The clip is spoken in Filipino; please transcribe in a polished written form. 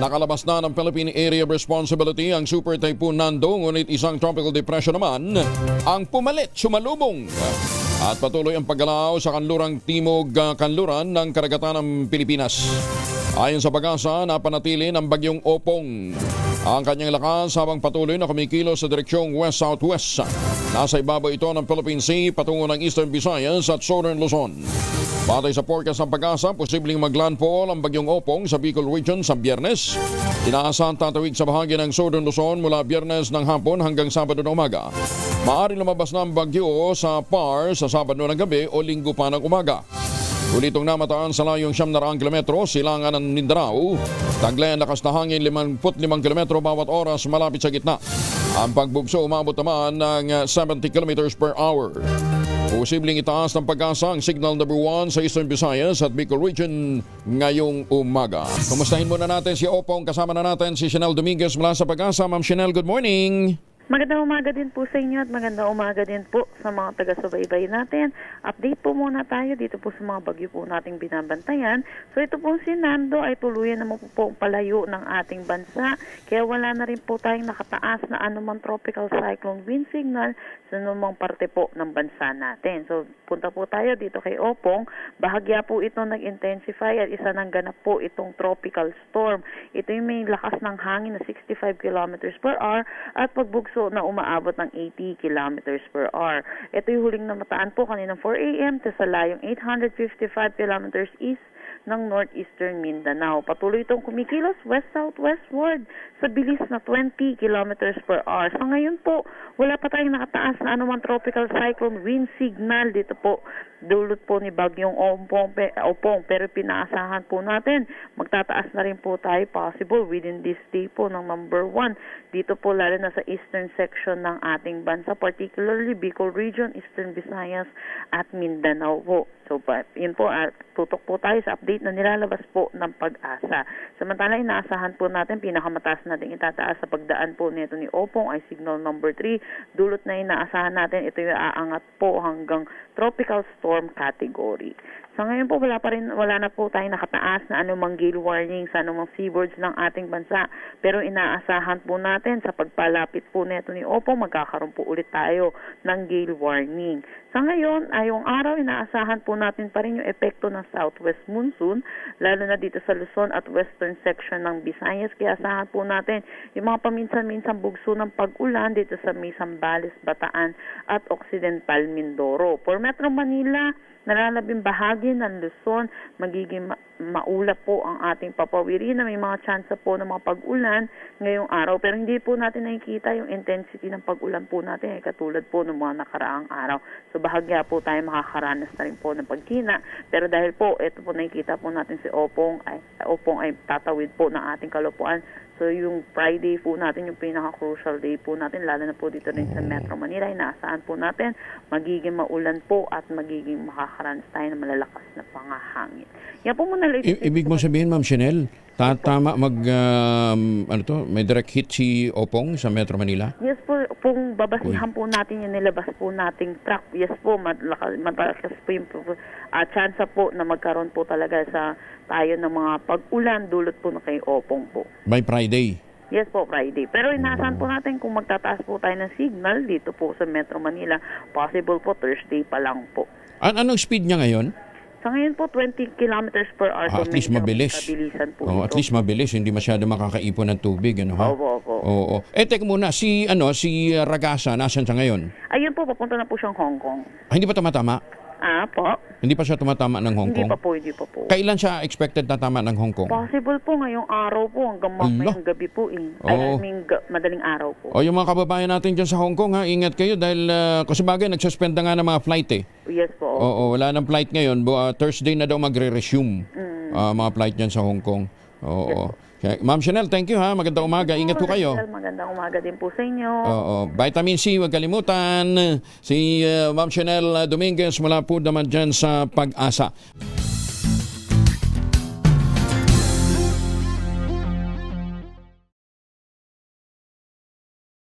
Nakalabas na ng Philippine Area of Responsibility ang Super Typhoon Nando, ngunit isang tropical depression naman ang pumalit, sumalubong. At patuloy ang paggalaw sa kanlurang timog kanluran ng karagatan ng Pilipinas. Ayon sa pag-asa, napanatili ng bagyong Opong ang kanyang lakas habang patuloy na kumikilos sa direksyong west-southwest. Nasa ibabaw ito ng Philippine Sea patungo ng Eastern Visayas at Southern Luzon. Batay sa forecast ng pag-asa, posibleng maglandfall ang bagyong Opong sa Bicol Region sa Biyernes. Inaasahan tatawid sa bahagi ng Southern Luzon mula Biyernes ng hapon hanggang Sabado ng umaga. Maaaring lumabas na ang bagyo sa PAR sa Sabado ng gabi o Linggo pa ng umaga. Ulitong namataan sa layong 700 kilometro, silangan ng Mindanao. Taglay ang lakas na hangin 55 kilometro bawat oras malapit sa gitna. Ang pagbugso umabot naman ng 70 kilometers per hour. Posibleng itaas ng pag-asa ang signal number 1 sa Eastern Visayas at Bicol Region ngayong umaga. Kumustahin muna natin si Opong. Kasama na natin si Chanel Dominguez mula sa pag-asa. Ma'am Chanel, good morning. Magandang umaga din po sa inyo at magandang umaga din po sa mga taga-subaybay natin. Update po muna tayo dito po sa mga bagyo po nating binabantayan. So ito po si Nando ay tuluyan naman po palayo ng ating bansa. Kaya wala na rin po tayong nakataas na anumang tropical cyclone wind signal sa anumang parte po ng bansa natin. So punta po tayo dito kay Opong. Bahagya po ito nag-intensify at isa nang ganap po itong tropical storm. Ito yung may lakas ng hangin na 65 kilometers per hour at pagbugso na umaabot ng 80 kilometers per hour. Ito yung huling namataan po kaninang 4 a.m. sa layong 855 kilometers east ng northeastern Mindanao. Patuloy itong kumikilos west-southwestward sa bilis na 20 kilometers per hour. So ngayon po, wala pa tayong nakataas na anumang tropical cyclone wind signal dito po. Dulot po ni bagyong Opong, pero pinaasahan po natin magtataas na rin po tayo possible within this day po ng number 1 dito po lalo na sa eastern section ng ating bansa, particularly Bicol Region, Eastern Visayas at Mindanao po. So yun po, tutok po tayo sa update na nilalabas po ng pag-asa. Samantala, inaasahan po natin pinakamataas natin itataas sa pagdaan po nito ni Opong ay signal number 3. Dulot na inaasahan natin ito yung aangat po hanggang tropical storm category. So ngayon po wala na po tayong nakataas na anumang gale warning sa anumang seaboards ng ating bansa. Pero inaasahan po natin sa pagpalapit po nito ni Opong magkakaroon po ulit tayo ng gale warning. Sa ngayon, ayong araw inaasahan po natin pa rin yung epekto ng southwest monsoon lalo na dito sa Luzon at western section ng Visayas. Kaya asahan po natin yung mga paminsan-minsang bugso ng pag-ulan dito sa may Zambales, Bataan at Occidental Mindoro. For Metro Manila, nalalabing bahagi ng Luzon, magiging maulap po ang ating papawirin na may mga tsansa po ng mga pag-ulan ngayong araw. Pero hindi po natin nakikita yung intensity ng pag-ulan po natin katulad po ng mga nakaraang araw. So bahagya po tayo makakaranas na rin po ng pagkina. Pero dahil po, ito po nakikita po natin si Opong ay tatawid po ng ating kalupuan. So yung Friday po natin, yung pinaka-crucial day po natin, lalo na po dito rin sa Metro Manila, inaasahan po natin magiging maulan po at magiging makakaranas tayo ng malalakas na pangahangin. Yan po muna. Ibig mo sabihin, Ma'am Chanel, tama may direct hit si Opong sa Metro Manila? Yes po, kung babasihan po natin yung nilabas po nating truck, yes po, matakas po yung chance po na magkaroon po talaga sa tayo ng mga pag-ulan dulot po na kay Opong po. By Friday? Yes po, Friday. Pero inaasahan po natin kung magtataas po tayo ng signal dito po sa Metro Manila, possible po Thursday pa lang po. Anong speed niya ngayon? Sa ngayon po, 20 kilometers per hour. At least mabilis. Po at least mabilis, hindi masyado makakaipon ng tubig, ano ha? Opo. Oo. Teka muna, si Ragasa, nasan siya ngayon? Ayun po, papunta na po siyang Hong Kong. Hindi pa tumatama? Po. Hindi pa siya tumatama ng Hong Kong? Hindi pa po. Kailan siya expected na tama ng Hong Kong? Possible po ngayong araw po, hanggang mamayang gabi po madaling araw po. Yung mga kababayan natin dyan sa Hong Kong, ingat kayo dahil kasi bagay, nagsuspend na nga ng mga flight Yes po. Oo, wala nang flight ngayon. Thursday na daw magre-resume mga flight dyan sa Hong Kong. Oo. Yes. Okay. Ma'am Chanel, thank you ha. Magandang umaga. Ingat po kayo. Magandang umaga din po sa inyo. Oo. Vitamin C, huwag kalimutan. Si Ma'am Chanel Dominguez mula po naman dyan sa Pag-asa.